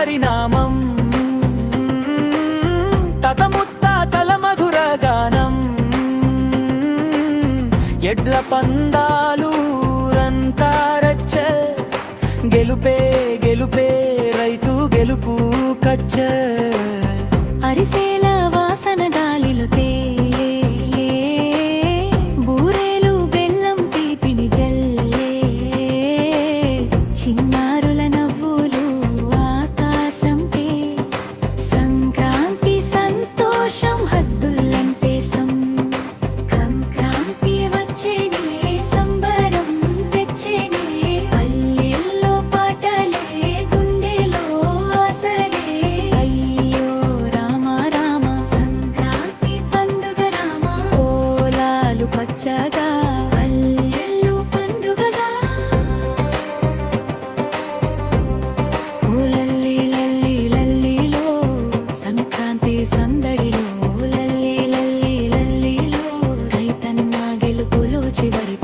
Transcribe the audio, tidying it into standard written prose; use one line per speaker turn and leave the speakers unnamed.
పరిణామం, తతముత్తాతల మధుర గానం, ఎడ్ల పందాలు రంతారచ్చ, గెలుపే గెలుపే రైతు గెలుపు కచ్చ.
అరిసేల వాసన గాలిలో తేలే, బూరేలు బెల్లం తీపిని జల్లే, చిన్నారుల నవ్వులు ఆకాశంపై, సంక్రాంతి సంతోషం హద్దులంటే సంక్రాంతి వచ్చేనే, సంబరం తెచ్చేనే, పల్లెల్లో పాటలే గుండెలో ఆశలే. అయ్యో రామ రామ సంక్రాంతి పండుగ రామ, కోలాలు పచ్చగా పల్లెల్లో పండుగగా. లల్లి లల్లి లల్లిలో సంక్రాంతి సందడిలో, లల్లి లల్లి లల్లిలో రైతన్న గెలుపులో చివరి